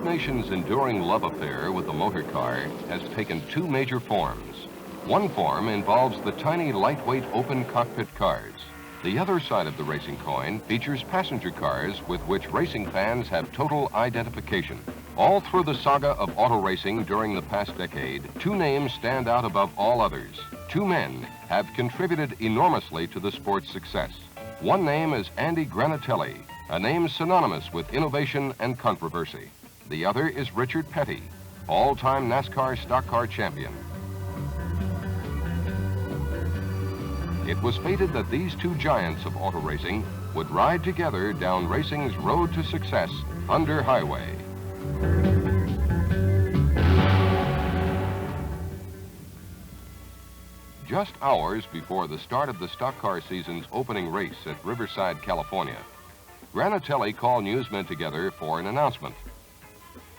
nation's enduring love affair with the motor car has taken two major forms. One form involves the tiny, lightweight, open cockpit cars. The other side of the racing coin features passenger cars with which racing fans have total identification. All through the saga of auto racing during the past decade, two names stand out above all others. Two men have contributed enormously to the sport's success. One name is Andy Granatelli, a name synonymous with innovation and controversy. The other is Richard Petty, all-time NASCAR stock car champion. It was fated that these two giants of auto racing would ride together down racing's road to success, Thunder Highway. Just hours before the start of the stock car season's opening race at Riverside, California, Granatelli called newsmen together for an announcement.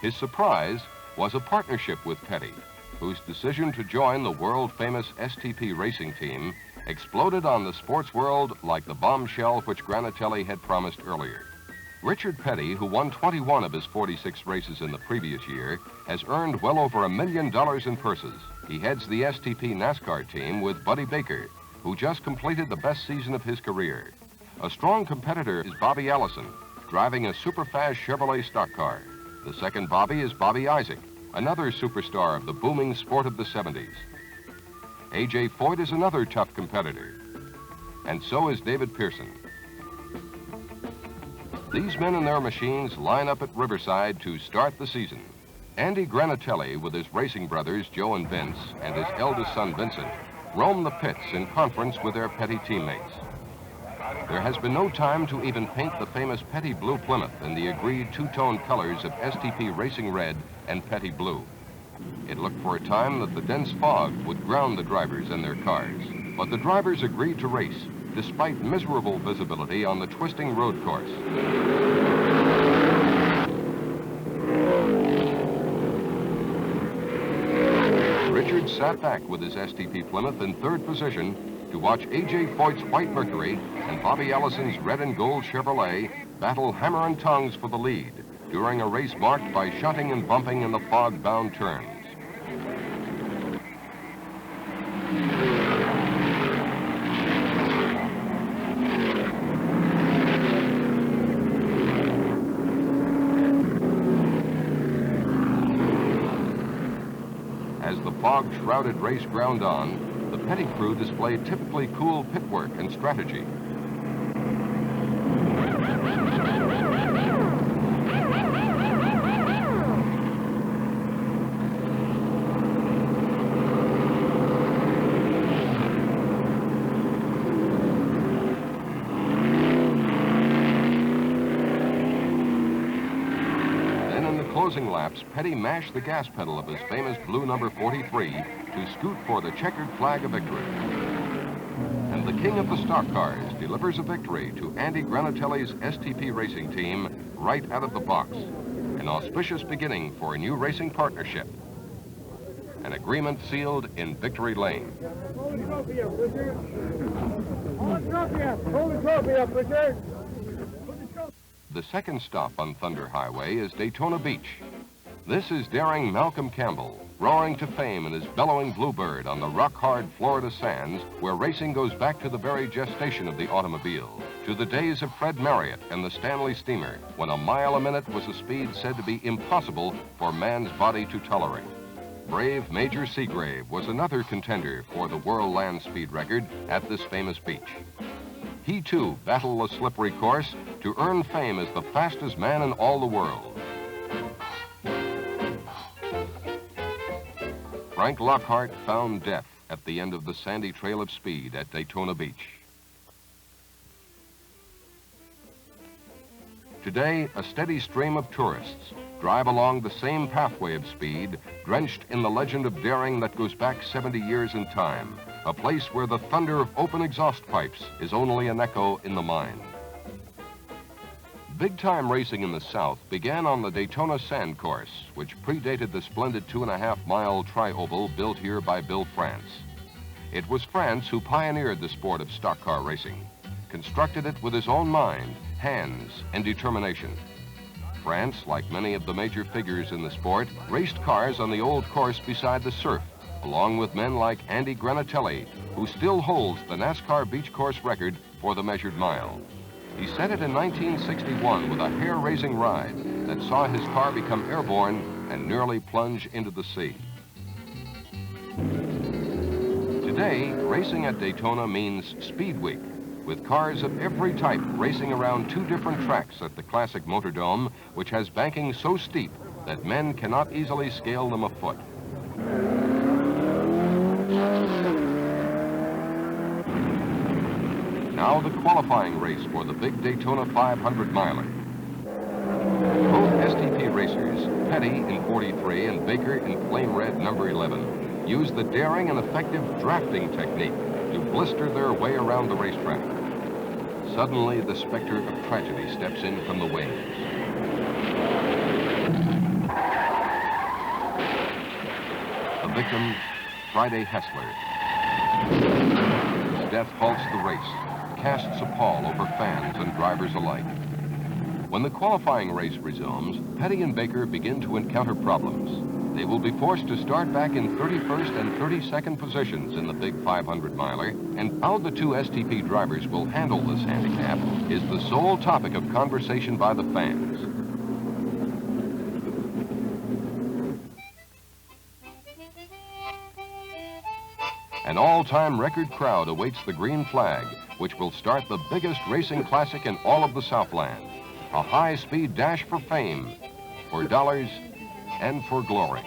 His surprise was a partnership with Petty, whose decision to join the world-famous STP racing team exploded on the sports world like the bombshell which Granatelli had promised earlier. Richard Petty, who won 21 of his 46 races in the previous year, has earned well over $1 million in purses. He heads the STP NASCAR team with Buddy Baker, who just completed the best season of his career. A strong competitor is Bobby Allison, driving a super-fast Chevrolet stock car. The second Bobby is Bobby Isaac, another superstar of the booming sport of the 70s. A.J. Foyt is another tough competitor, and so is David Pearson. These men and their machines line up at Riverside to start the season. Andy Granatelli, with his racing brothers Joe and Vince, and his eldest son Vincent, roam the pits in conference with their Petty teammates. There has been no time to even paint the famous Petty Blue Plymouth in the agreed two-tone colors of STP Racing Red and Petty Blue. It looked for a time that the dense fog would ground the drivers and their cars, but the drivers agreed to race, despite miserable visibility on the twisting road course. Richard sat back with his STP Plymouth in third position to watch A.J. Foyt's White Mercury and Bobby Allison's red and gold Chevrolet battle hammer and tongs for the lead during a race marked by shunting and bumping in the fog-bound turns. As the fog-shrouded race ground on, the Petty crew displayed typically cool pit work and strategy. Closing laps, Petty mashed the gas pedal of his famous blue number 43 to scoot for the checkered flag of victory. And the king of the stock cars delivers a victory to Andy Granatelli's STP racing team right out of the box. An auspicious beginning for a new racing partnership. An agreement sealed in Victory Lane. Hold the trophy up, Richard. Hold the trophy up. Hold the trophy up, Richard. The second stop on Thunder Highway is Daytona Beach. This is daring Malcolm Campbell, roaring to fame in his bellowing Bluebird on the rock-hard Florida sands, where racing goes back to the very gestation of the automobile, to the days of Fred Marriott and the Stanley Steamer, when a mile a minute was a speed said to be impossible for man's body to tolerate. Brave Major Seagrave was another contender for the world land speed record at this famous beach. He, too, battled a slippery course to earn fame as the fastest man in all the world. Frank Lockhart found death at the end of the sandy trail of speed at Daytona Beach. Today, a steady stream of tourists drive along the same pathway of speed, drenched in the legend of daring that goes back 70 years in time, a place where the thunder of open exhaust pipes is only an echo in the mind. Big-time racing in the South began on the Daytona Sand Course, which predated the splendid 2.5-mile tri-oval built here by Bill France. It was France who pioneered the sport of stock car racing, constructed it with his own mind, hands, and determination. France, like many of the major figures in the sport, raced cars on the old course beside the surf, along with men like Andy Granatelli, who still holds the NASCAR beach course record for the measured mile. He set it in 1961 with a hair-raising ride that saw his car become airborne and nearly plunge into the sea. Today, racing at Daytona means Speed Week, with cars of every type racing around two different tracks at the classic Motordome, which has banking so steep that men cannot easily scale them afoot. Now the qualifying race for the big Daytona 500-miler. Both STP racers, Petty in 43 and Baker in flame red number 11, use the daring and effective drafting technique to blister their way around the racetrack. Suddenly, the specter of tragedy steps in from the wings. The victim, Friday Hessler. His death halts the race, casts a pall over fans and drivers alike. When the qualifying race resumes, Petty and Baker begin to encounter problems. They will be forced to start back in 31st and 32nd positions in the big 500-miler, and how the two STP drivers will handle this handicap is the sole topic of conversation by the fans. An all-time record crowd awaits the green flag, which will start the biggest racing classic in all of the Southland. A high-speed dash for fame, for dollars, and for glory.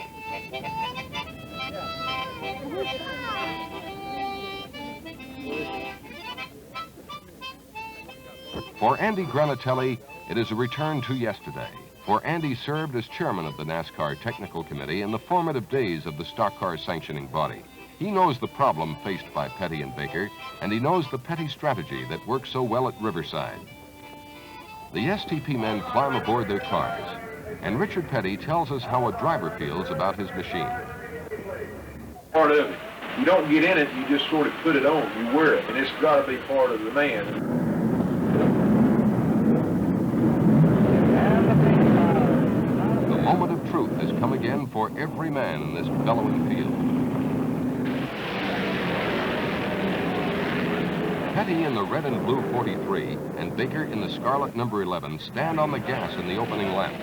For Andy Granatelli, it is a return to yesterday. For Andy served as chairman of the NASCAR Technical Committee in the formative days of the stock car sanctioning body. He knows the problem faced by Petty and Baker, and he knows the Petty strategy that works so well at Riverside. The STP men climb aboard their cars, and Richard Petty tells us how a driver feels about his machine. Part of it. You don't get in it, you just sort of put it on, you wear it, and it's got to be part of the man. The moment of truth has come again for every man in this bellowing field. Petty in the red and blue 43 and Baker in the scarlet number 11 stand on the gas in the opening lap.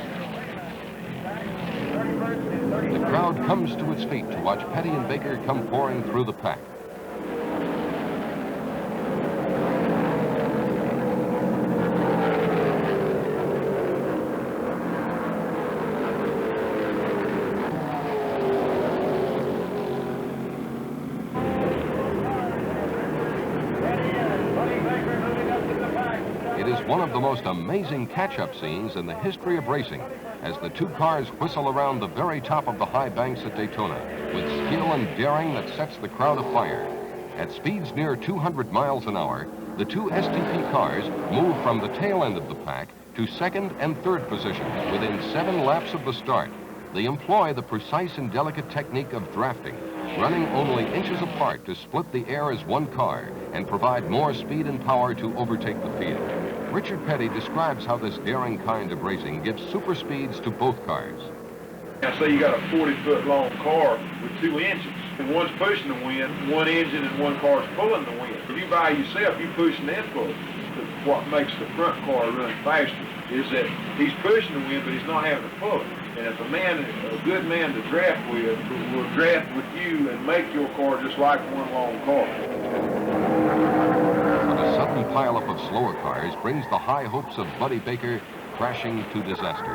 The crowd comes to its feet to watch Petty and Baker come pouring through the pack. It is one of the most amazing catch-up scenes in the history of racing as the two cars whistle around the very top of the high banks at Daytona with skill and daring that sets the crowd afire. At speeds near 200 miles an hour, the two STP cars move from the tail end of the pack to second and third positions within 7 laps of the start. They employ the precise and delicate technique of drafting, running only inches apart to split the air as one car and provide more speed and power to overtake the field. Richard Petty describes how this daring kind of racing gives super speeds to both cars. Now say you got a 40-foot long car with 2 engines, and one's pushing the wind, one engine and one car's pulling the wind. If you by yourself, you're pushing the input. What makes the front car run faster is that he's pushing the wind, but he's not having to pull it. And if a good man to draft with will draft with you and make your car just like one long car. But a sudden pileup of slower cars brings the high hopes of Buddy Baker crashing to disaster.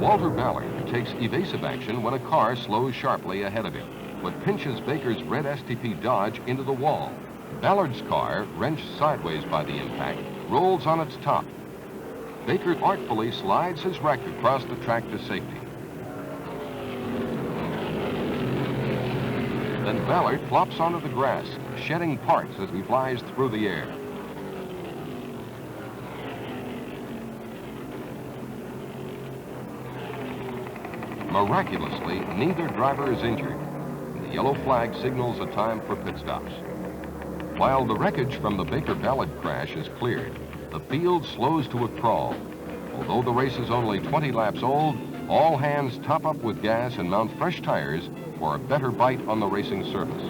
Walter Ballard takes evasive action when a car slows sharply ahead of him, but pinches Baker's red STP Dodge into the wall. Ballard's car, wrenched sideways by the impact, rolls on its top. Baker artfully slides his wreck across the track to safety. Then Ballard flops onto the grass, shedding parts as he flies through the air. Miraculously, neither driver is injured. The yellow flag signals a time for pit stops. While the wreckage from the Baker Ballard crash is cleared, the field slows to a crawl. Although the race is only 20 laps old, all hands top up with gas and mount fresh tires for a better bite on the racing surface.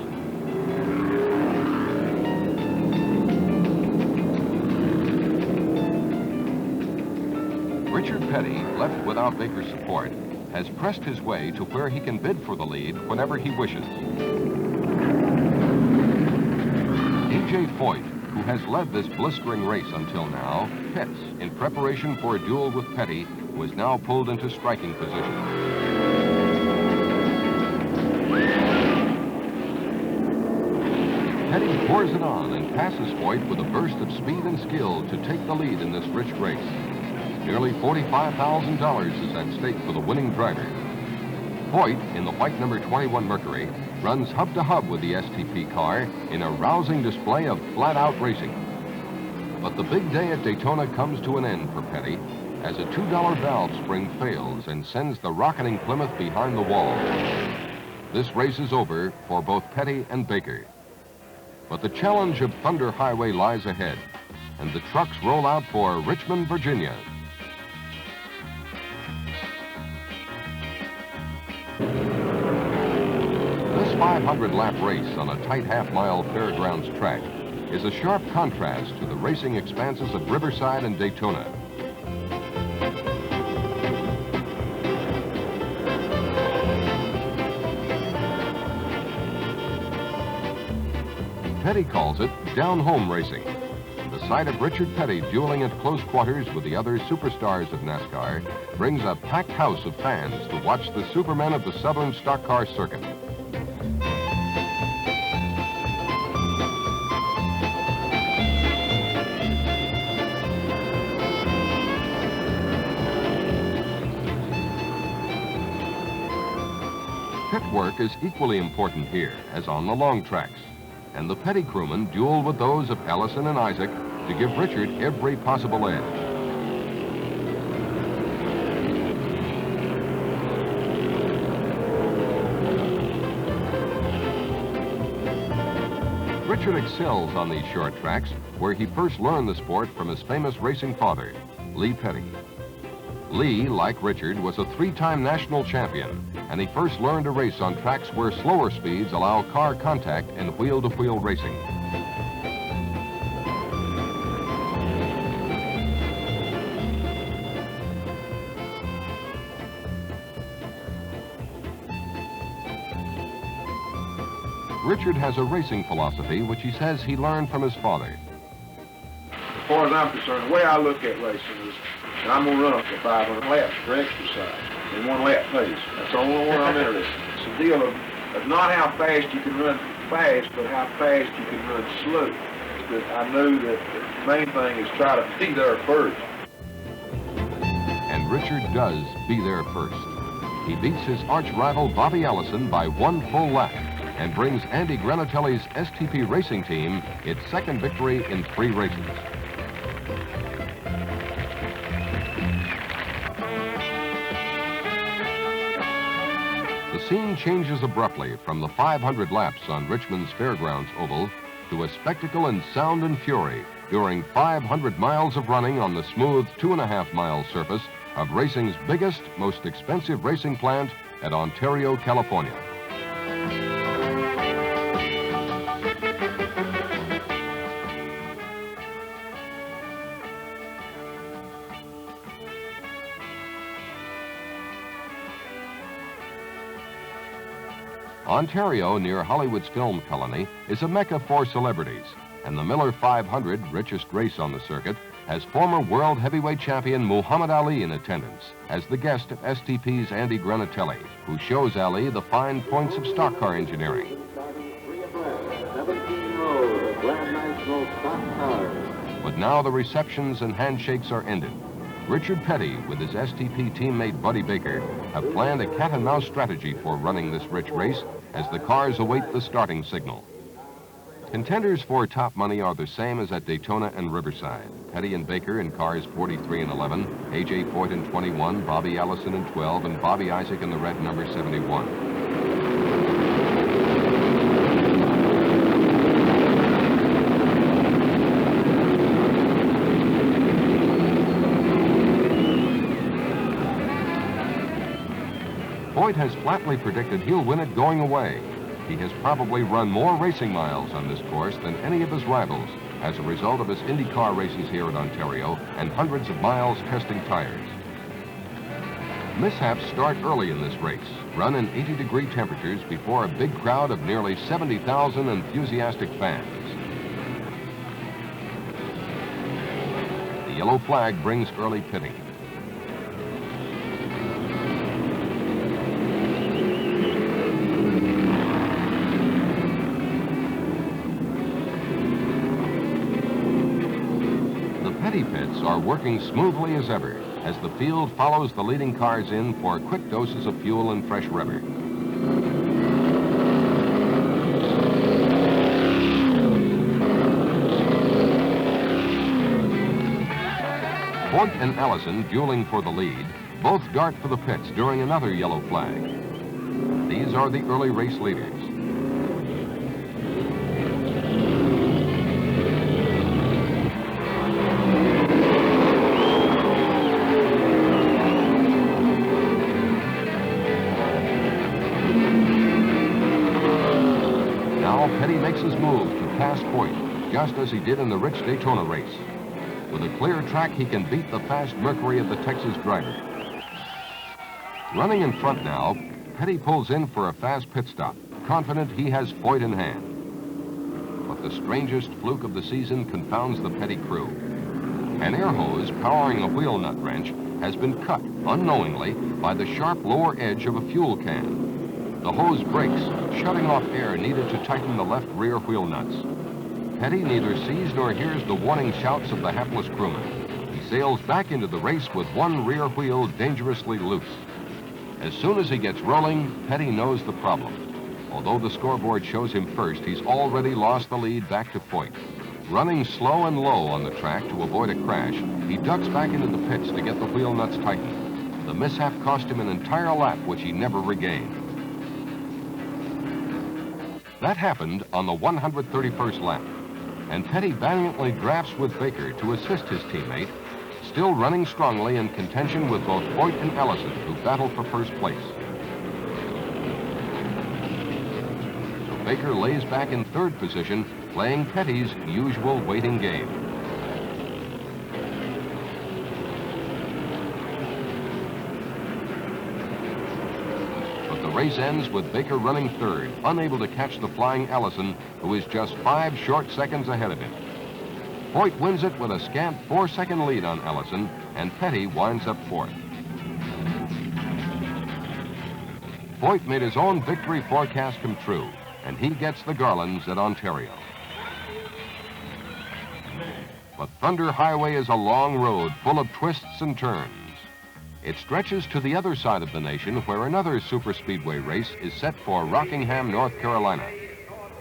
Richard Petty, left without Baker's support, has pressed his way to where he can bid for the lead whenever he wishes. A.J. Foyt, who has led this blistering race until now, pits in preparation for a duel with Petty, who is now pulled into striking position. Petty pours it on and passes Foyt with a burst of speed and skill to take the lead in this rich race. Nearly $45,000 is at stake for the winning driver. Foyt, in the white number 21 Mercury, runs hub-to-hub with the STP car in a rousing display of flat-out racing. But the big day at Daytona comes to an end for Petty as a $2 valve spring fails and sends the rocketing Plymouth behind the wall. This race is over for both Petty and Baker. But the challenge of Thunder Highway lies ahead, and the trucks roll out for Richmond, Virginia. This 500-lap race on a tight half-mile fairgrounds track is a sharp contrast to the racing expanses of Riverside and Daytona. Petty calls it down-home racing. The sight of Richard Petty dueling at close quarters with the other superstars of NASCAR brings a packed house of fans to watch the supermen of the Southern Stock Car Circuit. Pit work is equally important here as on the long tracks, and the Petty crewmen duel with those of Ellison and Isaac to give Richard every possible edge. Richard excels on these short tracks, where he first learned the sport from his famous racing father, Lee Petty. Lee, like Richard, was a 3-time national champion, and he first learned to race on tracks where slower speeds allow car contact in wheel-to-wheel racing. Richard has a racing philosophy which he says he learned from his father. As far as I'm concerned, the way I look at racing is that I'm going to run up to 500 laps for exercise in 1 lap pace. That's the only one I'm interested in. It's a deal of not how fast you can run fast, but how fast you can run slow. But I know that the main thing is try to be there first. And Richard does be there first. He beats his arch rival Bobby Allison by 1 full lap and brings Andy Granatelli's STP racing team its second victory in 3 races. The scene changes abruptly from the 500 laps on Richmond's Fairgrounds Oval to a spectacle in sound and fury during 500 miles of running on the smooth 2.5-mile surface of racing's biggest, most expensive racing plant at Ontario, California. Ontario, near Hollywood's film colony, is a mecca for celebrities, and the Miller 500, richest race on the circuit, has former world heavyweight champion Muhammad Ali in attendance as the guest of STP's Andy Granatelli, who shows Ali the fine points of stock car engineering. 17 rows of Grand National stock cars. But now the receptions and handshakes are ended. Richard Petty, with his STP teammate Buddy Baker, have planned a cat-and-mouse strategy for running this rich race as the cars await the starting signal. Contenders for top money are the same as at Daytona and Riverside. Petty and Baker in cars 43 and 11, A.J. Foyt in 21, Bobby Allison in 12, and Bobby Isaac in the red number 71. Foyt has flatly predicted he'll win it going away. He has probably run more racing miles on this course than any of his rivals as a result of his IndyCar races here at Ontario and hundreds of miles testing tires. Mishaps start early in this race, run in 80-degree temperatures before a big crowd of nearly 70,000 enthusiastic fans. The yellow flag brings early pitting. The pits are working smoothly as ever as the field follows the leading cars in for quick doses of fuel and fresh rubber. Foyt and Allison, dueling for the lead, both dart for the pits during another yellow flag. These are the early race leaders. Petty makes his move to pass Foyt, just as he did in the Rich Daytona race. With a clear track, he can beat the fast Mercury of the Texas driver. Running in front now, Petty pulls in for a fast pit stop, confident he has Foyt in hand. But the strangest fluke of the season confounds the Petty crew. An air hose powering a wheel nut wrench has been cut unknowingly by the sharp lower edge of a fuel can. The hose breaks, shutting off air needed to tighten the left rear wheel nuts. Petty neither sees nor hears the warning shouts of the hapless crewman. He sails back into the race with one rear wheel dangerously loose. As soon as he gets rolling, Petty knows the problem. Although the scoreboard shows him first, he's already lost the lead back to Foyt. Running slow and low on the track to avoid a crash, he ducks back into the pits to get the wheel nuts tightened. The mishap cost him an entire lap, which he never regained. That happened on the 131st lap, and Petty valiantly drafts with Baker to assist his teammate, still running strongly in contention with both Foyt and Allison, who battle for first place. So Baker lays back in third position, playing Petty's usual waiting game. The race ends with Baker running third, unable to catch the flying Allison, who is just 5 short seconds ahead of him. Foyt wins it with a scant 4-second lead on Allison, and Petty winds up fourth. Foyt made his own victory forecast come true, and he gets the Garlands at Ontario. But Thunder Highway is a long road full of twists and turns. It stretches to the other side of the nation, where another superspeedway race is set for Rockingham, North Carolina.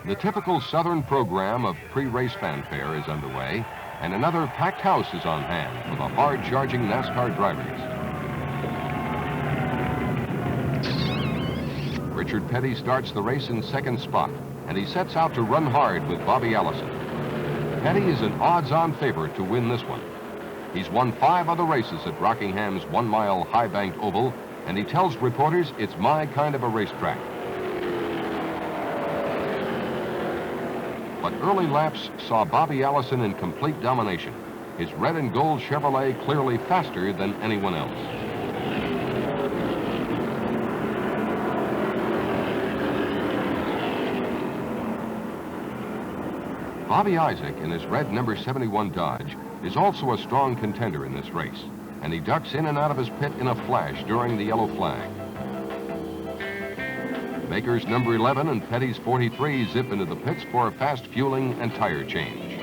The typical Southern program of pre-race fanfare is underway, and another packed house is on hand for the hard-charging NASCAR drivers. Richard Petty starts the race in second spot, and he sets out to run hard with Bobby Allison. Petty is an odds-on favorite to win this one. He's won 5 other races at Rockingham's 1-mile high-banked oval, and he tells reporters it's my kind of a racetrack. But early laps saw Bobby Allison in complete domination, his red and gold Chevrolet clearly faster than anyone else. Bobby Isaac in his red number 71 Dodge is also a strong contender in this race, and he ducks in and out of his pit in a flash during the yellow flag. Baker's number 11 and Petty's 43 zip into the pits for a fast fueling and tire change.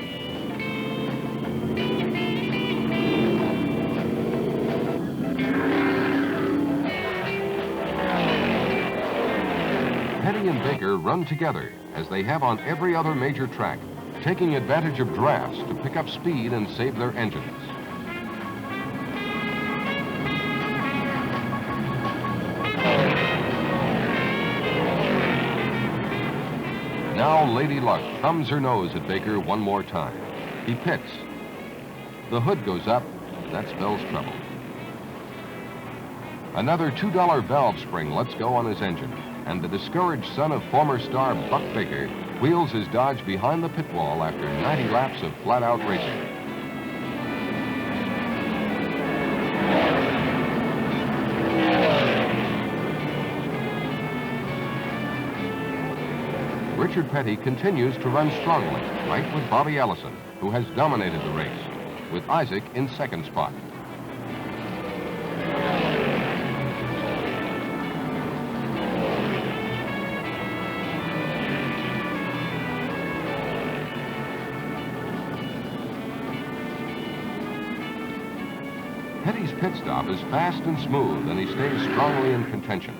Petty and Baker run together, as they have on every other major track, taking advantage of drafts to pick up speed and save their engines. Now Lady Luck thumbs her nose at Baker one more time. He pits. The hood goes up, and that spells trouble. Another $2 valve spring lets go on his engine, and the discouraged son of former star Buck Baker wheels his Dodge behind the pit wall after 90 laps of flat-out racing. Richard Petty continues to run strongly, right with Bobby Allison, who has dominated the race, with Isaac in second spot. Petty's pit stop is fast and smooth, and he stays strongly in contention.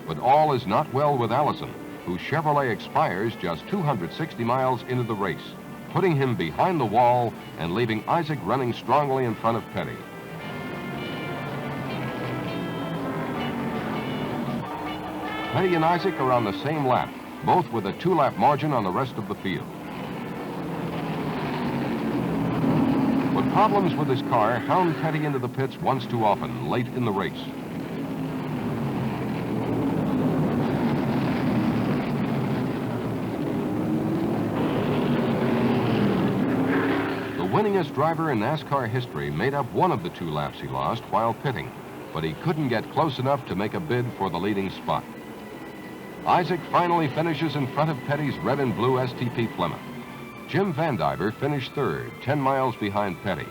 But all is not well with Allison, whose Chevrolet expires just 260 miles into the race, putting him behind the wall and leaving Isaac running strongly in front of Petty. Petty and Isaac are on the same lap, both with a 2-lap margin on the rest of the field. But problems with his car hound Petty into the pits once too often, late in the race. The winningest driver in NASCAR history made up one of the 2 laps he lost while pitting, but he couldn't get close enough to make a bid for the leading spot. Isaac finally finishes in front of Petty's red and blue STP Plymouth. Jim Vandiver finished third, 10 miles behind Petty.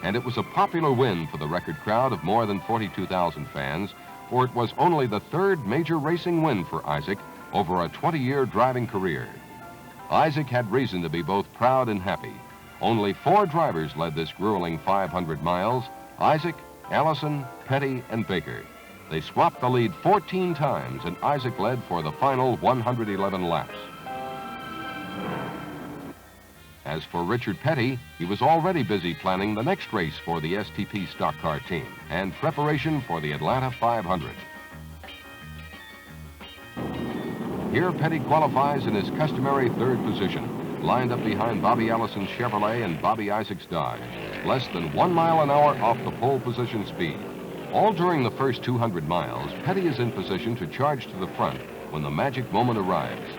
And it was a popular win for the record crowd of more than 42,000 fans, for it was only the 3rd major racing win for Isaac over a 20-year driving career. Isaac had reason to be both proud and happy. Only 4 drivers led this grueling 500 miles: Isaac, Allison, Petty, and Baker. They swapped the lead 14 times, and Isaac led for the final 111 laps. As for Richard Petty, he was already busy planning the next race for the STP stock car team and preparation for the Atlanta 500. Here, Petty qualifies in his customary 3rd position, lined up behind Bobby Allison's Chevrolet and Bobby Isaac's Dodge, less than 1 mile an hour off the pole position speed. All during the first 200 miles, Petty is in position to charge to the front when the magic moment arrives.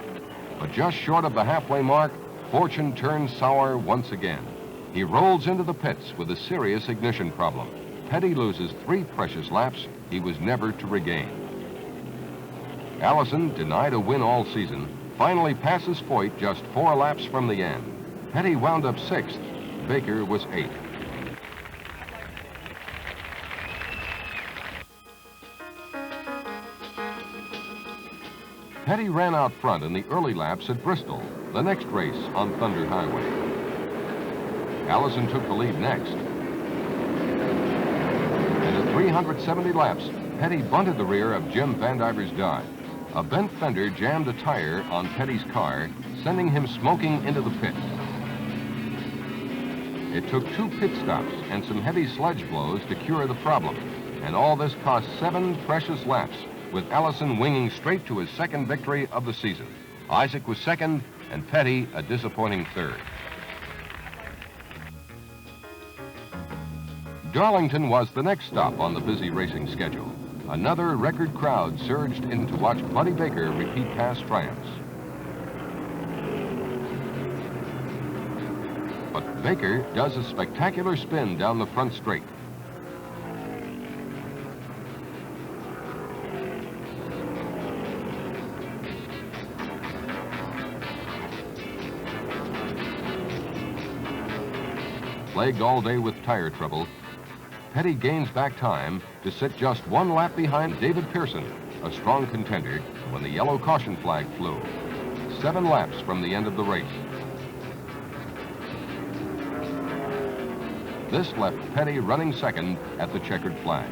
But just short of the halfway mark, fortune turns sour once again. He rolls into the pits with a serious ignition problem. Petty loses 3 precious laps he was never to regain. Allison, denied a win all season, finally passes Foyt just 4 laps from the end. Petty wound up 6th. Baker was 8th. Petty ran out front in the early laps at Bristol, the next race on Thunder Highway. Allison took the lead next. And at 370 laps, Petty bunted the rear of Jim Vandiver's Dodge. A bent fender jammed a tire on Petty's car, sending him smoking into the pits. It took 2 pit stops and some heavy sledge blows to cure the problem, and all this cost 7 precious laps, with Allison winging straight to his 2nd victory of the season. Isaac was 2nd, and Petty a disappointing 3rd. Darlington was the next stop on the busy racing schedule. Another record crowd surged in to watch Buddy Baker repeat past triumphs. But Baker does a spectacular spin down the front straight. Plagued all day with tire trouble, Petty gains back time to sit just 1 lap behind David Pearson, a strong contender, when the yellow caution flag flew. 7 laps from the end of the race. This left Petty running 2nd at the checkered flag.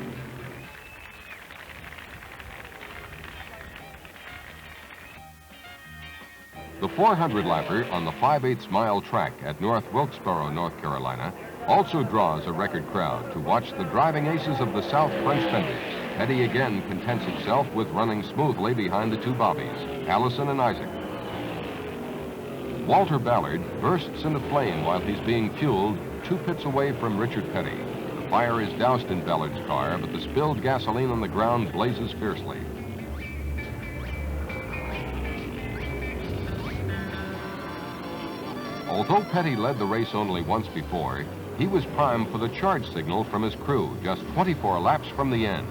The 400-lapper on the 5/8 mile track at North Wilkesboro, North Carolina, also draws a record crowd to watch the driving aces of the South French fenders. Petty again contents himself with running smoothly behind the 2 Bobbies, Allison and Isaac. Walter Ballard bursts into flame while he's being fueled 2 pits away from Richard Petty. Fire is doused in Ballard's car, but the spilled gasoline on the ground blazes fiercely. Although Petty led the race only once before, he was primed for the charge signal from his crew just 24 laps from the end.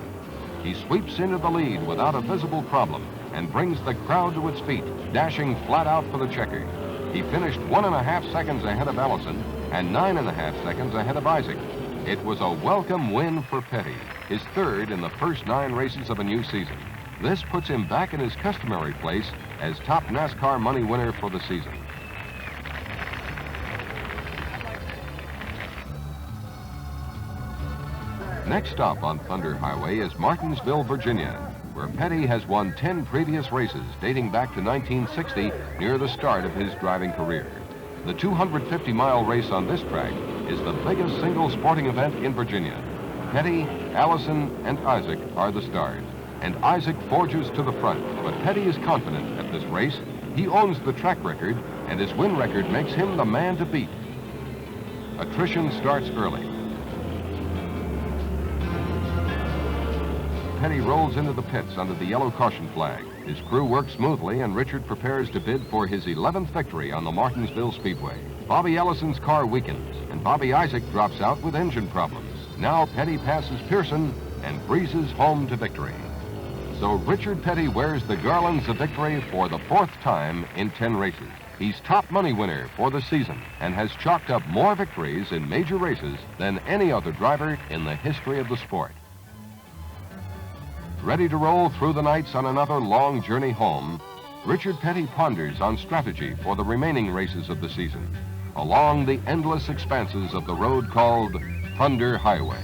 He sweeps into the lead without a visible problem and brings the crowd to its feet, dashing flat out for the checker. He finished 1.5 seconds ahead of Allison and 9.5 seconds ahead of Isaac. It was a welcome win for Petty, his third in the first 9 races of a new season. This puts him back in his customary place as top NASCAR money winner for the season. Next stop on Thunder Highway is Martinsville, Virginia, where Petty has won 10 previous races dating back to 1960, near the start of his driving career. The 250-mile race on this track is the biggest single sporting event in Virginia. Petty, Allison, and Isaac are the stars, and Isaac forges to the front, but Petty is confident at this race. He owns the track record, and his win record makes him the man to beat. Attrition starts early. Petty rolls into the pits under the yellow caution flag. His crew works smoothly, and Richard prepares to bid for his 11th victory on the Martinsville Speedway. Bobby Ellison's car weakens, and Bobby Isaac drops out with engine problems. Now Petty passes Pearson and breezes home to victory. So Richard Petty wears the garlands of victory for the 4th time in 10 races. He's top money winner for the season and has chalked up more victories in major races than any other driver in the history of the sport. Ready to roll through the nights on another long journey home, Richard Petty ponders on strategy for the remaining races of the season, along the endless expanses of the road called Thunder Highway.